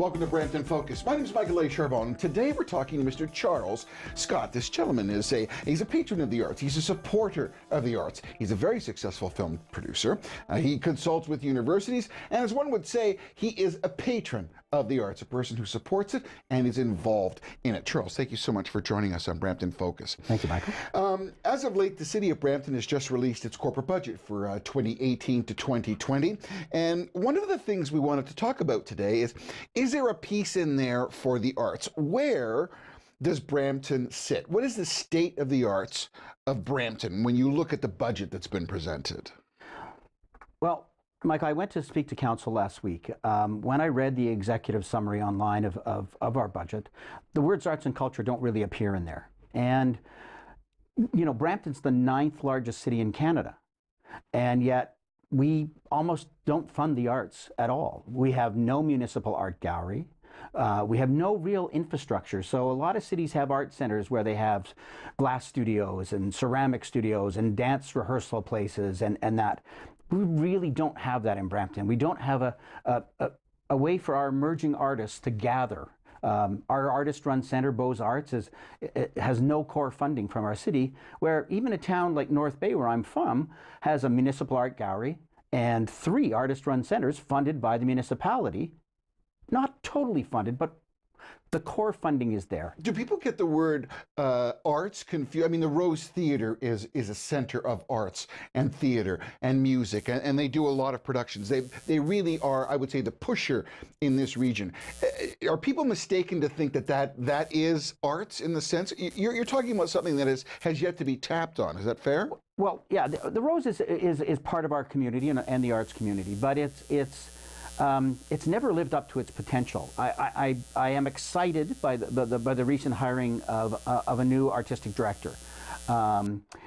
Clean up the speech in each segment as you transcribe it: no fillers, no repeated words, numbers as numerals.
welcome to Brampton Focus. My name is Michael A. Charbon. Today we're talking to Mr. Charles Scott. This gentleman is he's a patron of the arts. He's a supporter of the arts. He's a very successful film producer. He consults with universities, and as one would say, he is a patron of the arts, a person who supports it and is involved in it. Charles, thank you so much for joining us on Brampton Focus. Thank you, Michael. As of late, the city of Brampton has just released its corporate budget for 2018 to 2020, and one of the things we wanted to talk about today is there a piece in there for the arts? Where does Brampton sit? What is the state of the arts of Brampton when you look at the budget that's been presented? Well, Michael, I went to speak to council last week. When I read the executive summary online of our budget, the words arts and culture don't really appear in there. And, you know, Brampton's the 9th largest city in Canada, and yet we almost don't fund the arts at all. We have no municipal art gallery. We have no real infrastructure. So a lot of cities have art centers where they have glass studios and ceramic studios and dance rehearsal places and that. We really don't have that in Brampton. We don't have a way for our emerging artists to gather. Our artist-run center, Beaux-Arts, has no core funding from our city, where even a town like North Bay, where I'm from, has a municipal art gallery and 3 artist-run centers funded by the municipality. Not totally funded, but the core funding is there. Do people get the word arts confused? I mean, the Rose Theatre is a center of arts and theatre and music, and they do a lot of productions. They really are, I would say, the pusher in this region. Are people mistaken to think that is arts in the sense? You're talking about something that has yet to be tapped on. Is that fair? Well, yeah, the Rose is part of our community and the arts community, but it's never lived up to its potential. I am excited by the recent hiring of a new artistic director.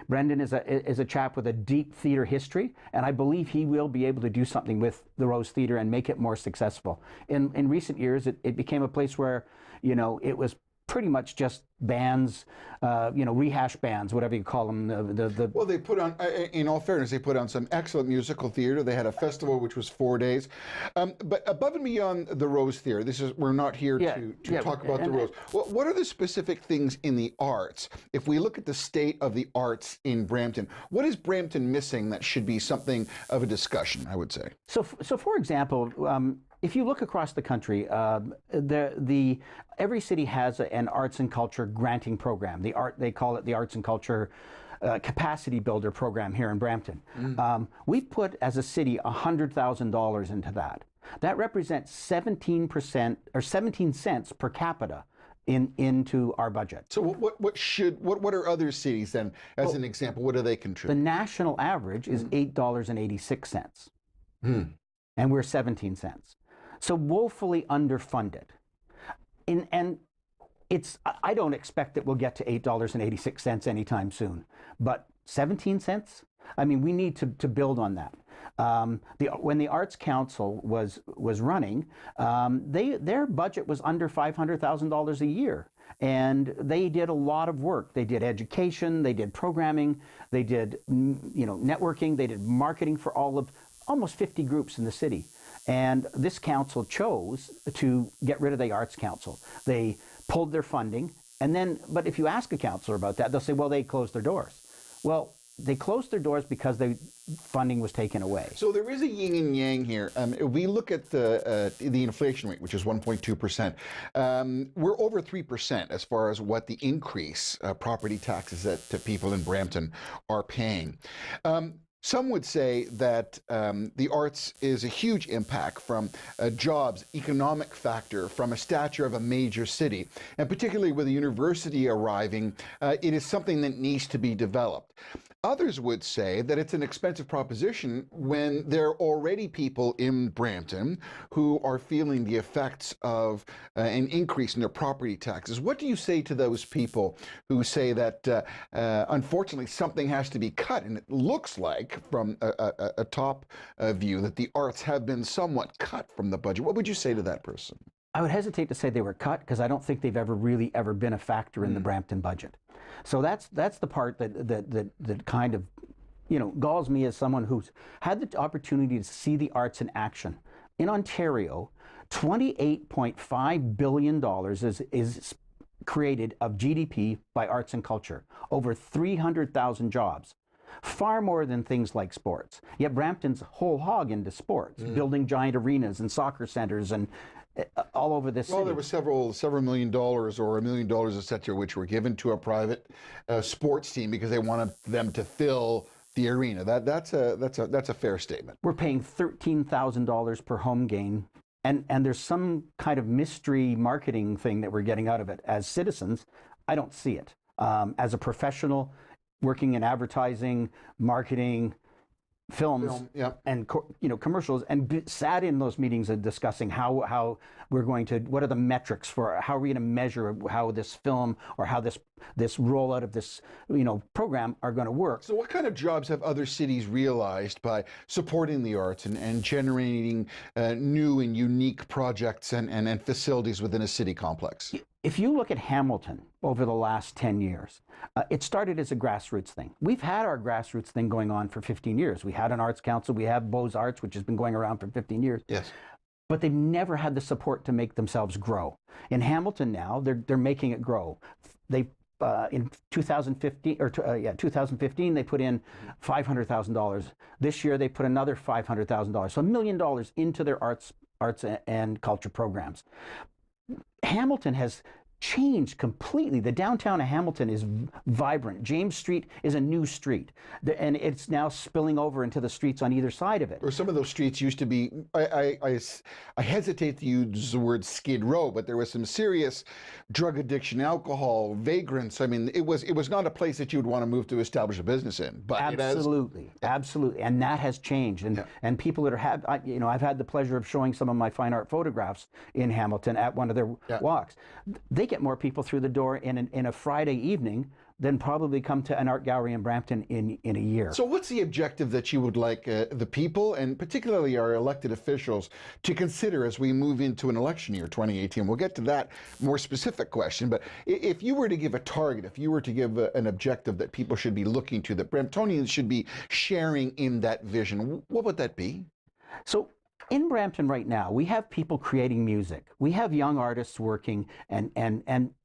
Brendan is a chap with a deep theater history, and I believe he will be able to do something with the Rose Theatre and make it more successful. In recent years, it became a place where, you know, it was pretty much just bands, you know, rehash bands, whatever you call them. Well, they put on, in all fairness, they put on some excellent musical theater. They had a festival which was 4 days. But above and beyond the Rose Theatre, we're not here to talk about the Rose. Well, what are the specific things in the arts? If we look at the state of the arts in Brampton, what is Brampton missing that should be something of a discussion, I would say? So for example, if you look across the country, every city has an arts and culture granting program. They call it the Arts and Culture Capacity Builder program here in Brampton. We've put, as a city, $100,000 into that. That represents 17% or 17 cents per capita into our budget. So what are other cities then, as an example, what do they contribute? The national average is $8.86. And we're 17 cents. So woefully underfunded. And I don't expect that we'll get to $8.86 anytime soon, but 17 cents? I mean, we need to build on that. When the Arts Council was running, their budget was under $500,000 a year, and they did a lot of work. They did education, they did programming, they did networking, they did marketing for almost 50 groups in the city. And this council chose to get rid of the Arts Council. They pulled their funding, but if you ask a councillor about that, they'll say, well, they closed their doors. Well, they closed their doors because the funding was taken away. So there is a yin and yang here. If we look at the inflation rate, which is 1.2%, we're over 3% as far as what the increase property taxes that people in Brampton are paying. Some would say that the arts is a huge impact from jobs, economic factor, from a stature of a major city. And particularly with a university arriving, it is something that needs to be developed. Others would say that it's an expensive proposition when there are already people in Brampton who are feeling the effects of an increase in their property taxes. What do you say to those people who say that unfortunately something has to be cut? And it looks like from a top view that the arts have been somewhat cut from the budget. What would you say to that person? I would hesitate to say they were cut because I don't think they've ever been a factor in the Brampton budget. So that's the part that kind of, galls me as someone who's had the opportunity to see the arts in action. In Ontario, $28.5 billion is created of GDP by arts and culture, over 300,000 jobs, far more than things like sports. Yet Brampton's whole hog into sports, building giant arenas and soccer centers and all over this city. Well, there were several $1 million or $1 million, etc., which were given to a private sports team because they wanted them to fill the arena. That's a fair statement. We're paying $13,000 per home game, and there's some kind of mystery marketing thing that we're getting out of it. As citizens, I don't see it. As a professional working in advertising, marketing, films, and commercials, and sat in those meetings and discussing how we're going to, what are the metrics for, how are we going to measure how this film or how this rollout of this program are going to work. So what kind of jobs have other cities realized by supporting the arts and generating new and unique projects and facilities within a city complex? If you look at Hamilton over the last 10 years, it started as a grassroots thing. We've had our grassroots thing going on for 15 years. We had an arts council, we have Beaux Arts, which has been going around for 15 years. Yes. But they've never had the support to make themselves grow. In Hamilton now, they're making it grow. They in 2015 they put in $500,000. This year they put another $500,000, so $1 million into their arts and culture programs. Hamilton has changed completely. The downtown of Hamilton is vibrant. James Street is a new street, and it's now spilling over into the streets on either side of it. Or some of those streets used to be, I hesitate to use the word skid row, but there was some serious drug addiction, alcohol, vagrants. I mean, it was not a place that you would want to move to establish a business in. But absolutely, absolutely, and that has changed. And people that are I've had the pleasure of showing some of my fine art photographs in Hamilton at one of their walks. They get more people through the door in a Friday evening than probably come to an art gallery in Brampton in a year. So what's the objective that you would like the people, and particularly our elected officials, to consider as we move into an election year, 2018? We'll get to that more specific question, but if you were to give a target, if you were to give an objective that people should be looking to, that Bramptonians should be sharing in that vision, what would that be? So in Brampton right now, we have people creating music. We have young artists working, and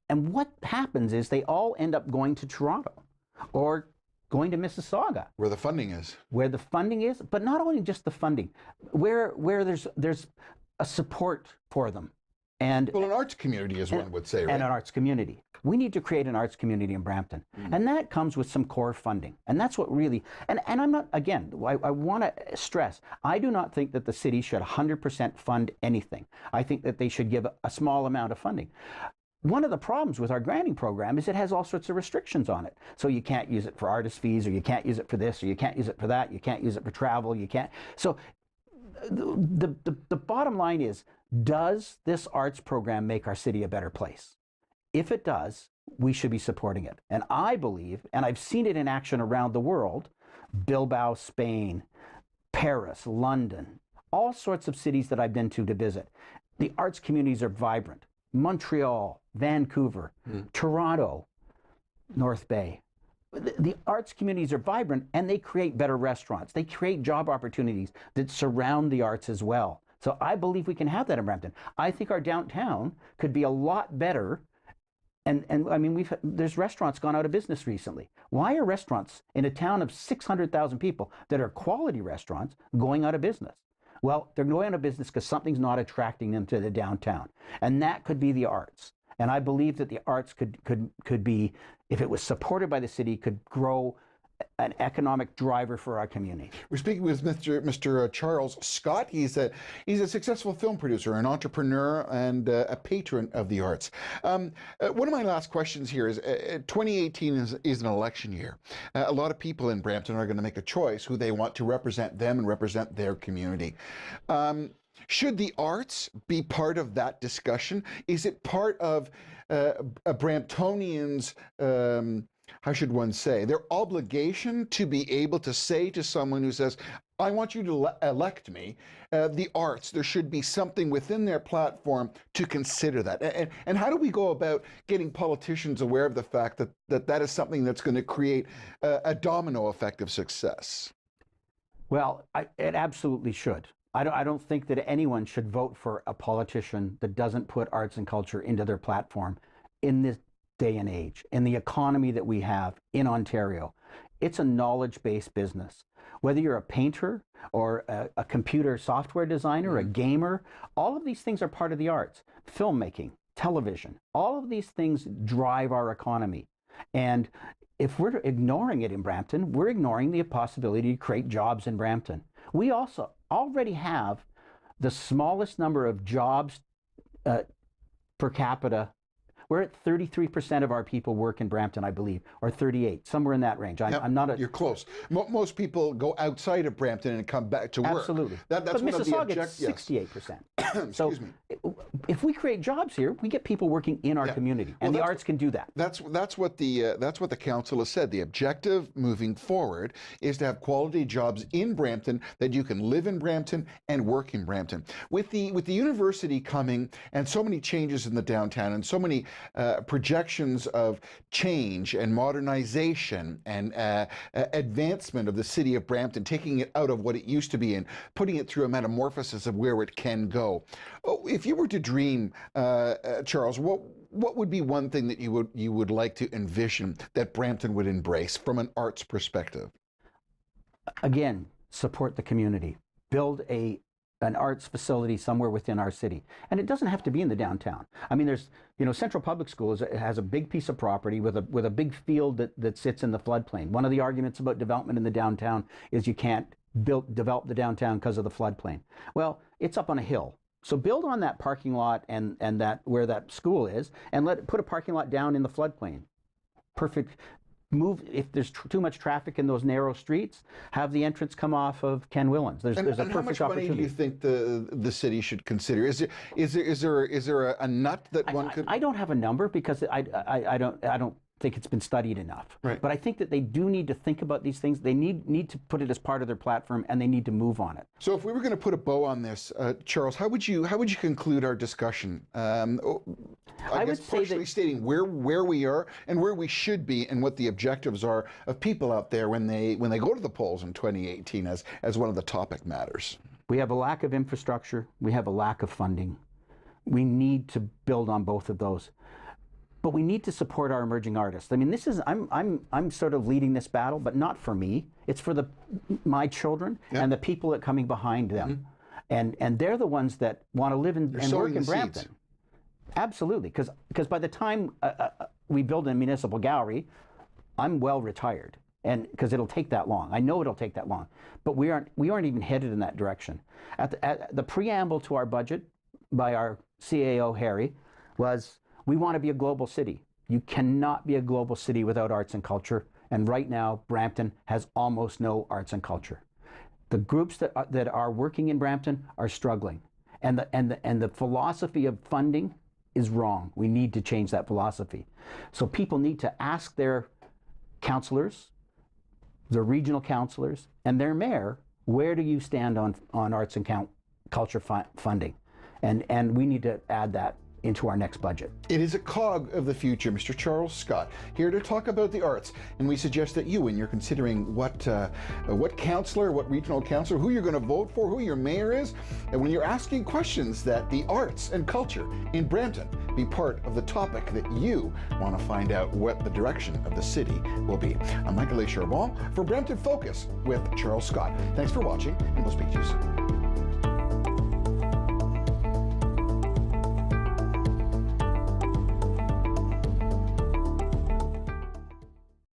what happens is they all end up going to Toronto or going to Mississauga. Where the funding is. Where the funding is, but not only just the funding, where there's a support for them. And well, an arts community, as one would say, right? And an arts community. We need to create an arts community in Brampton. And that comes with some core funding. And that's what really, and I'm not, again, I want to stress, I do not think that the city should 100% fund anything. I think that they should give a small amount of funding. One of the problems with our granting program is it has all sorts of restrictions on it. So you can't use it for artist fees, or you can't use it for this, or you can't use it for that, you can't use it for travel, you can't. So the bottom line is, does this arts program make our city a better place? If it does, we should be supporting it. And I believe, and I've seen it in action around the world, Bilbao, Spain, Paris, London, all sorts of cities that I've been to visit. The arts communities are vibrant. Montreal, Vancouver, Toronto, North Bay. The arts communities are vibrant, and they create better restaurants. They create job opportunities that surround the arts as well. So I believe we can have that in Brampton. I think our downtown could be a lot better. And I mean, there's restaurants gone out of business recently. Why are restaurants in a town of 600,000 people that are quality restaurants going out of business? Well, they're going out of business because something's not attracting them to the downtown. And that could be the arts. And I believe that the arts could be, if it was supported by the city, could grow an economic driver for our community. We're speaking with Mr. Charles Scott. He's a successful film producer, an entrepreneur, and a patron of the arts. One of my last questions here is, 2018 is an election year. A lot of people in Brampton are going to make a choice who they want to represent them and represent their community. Should the arts be part of that discussion? Is it part of a Bramptonians' how should one say, their obligation to be able to say to someone who says, I want you to elect me, the arts, there should be something within their platform to consider that. And how do we go about getting politicians aware of the fact that is something that's going to create a domino effect of success? Well, it absolutely should. I don't think that anyone should vote for a politician that doesn't put arts and culture into their platform in this day and age, in the economy that we have in Ontario. It's a knowledge-based business. Whether you're a painter or a computer software designer, a gamer, all of these things are part of the arts. Filmmaking, television, all of these things drive our economy. And if we're ignoring it in Brampton, we're ignoring the possibility to create jobs in Brampton. We also already have the smallest number of jobs per capita. We're at 33% of our people work in Brampton, I believe, or 38, somewhere in that range. I'm not a... You're close. Most people go outside of Brampton and come back to work. Absolutely. That's but one Mississauga, of the 68%. So if we create jobs here, we get people working in our community, and the arts can do that. That's what the council has said. The objective moving forward is to have quality jobs in Brampton, that you can live in Brampton and work in Brampton. With the university coming and so many changes in the downtown and so many projections of change and modernization and advancement of the city of Brampton, taking it out of what it used to be and putting it through a metamorphosis of where it can go. If you were to dream, Charles, what would be one thing that you would like to envision that Brampton would embrace from an arts perspective? Again, support the community. Build an arts facility somewhere within our city. And it doesn't have to be in the downtown. I mean, there's, Central Public Schools has a big piece of property with a big field that sits in the floodplain. One of the arguments about development in the downtown is you can't develop the downtown because of the floodplain. Well, it's up on a hill. So build on that parking lot and that where that school is, and put a parking lot down in the floodplain. Perfect. Move, if there's too much traffic in those narrow streets, have the entrance come off of Ken Willans. There's a perfect how much money opportunity. do you think the city should consider? Is there a nut that one could? I don't have a number because I don't think it's been studied enough. Right. But I think that they do need to think about these things. They need to put it as part of their platform, and they need to move on it. So if we were going to put a bow on this, Charles, how would you conclude our discussion? I guess would say partially stating where we are and where we should be, and what the objectives are of people out there when they go to the polls in 2018 as one of the topic matters. We have a lack of infrastructure. We have a lack of funding. We need to build on both of those. But we need to support our emerging artists. I mean, I'm sort of leading this battle, but not for me. It's for my children and the people that are coming behind them. And they're the ones that want to live and work in Brampton. Seeds. Absolutely, because by the time we build a municipal gallery, I'm well retired, and because it'll take that long. I know it'll take that long, but we aren't even headed in that direction. At the preamble to our budget by our CAO Harry was, we want to be a global city. You cannot be a global city without arts and culture, and right now Brampton has almost no arts and culture. The groups that are working in Brampton are struggling, and the philosophy of funding is wrong. We need to change that philosophy. So people need to ask their councillors, their regional councillors, and their mayor, where do you stand on arts and culture funding? And we need to add that into our next budget. It is a cog of the future. Mr. Charles Scott here to talk about the arts, and we suggest that you, when you're considering what councillor, what regional councillor, who you're going to vote for, who your mayor is, and when you're asking questions, that the arts and culture in Brampton be part of the topic that you want to find out what the direction of the city will be. I'm Michael Charbon for Brampton Focus with Charles Scott. Thanks for watching, and we'll speak to you soon.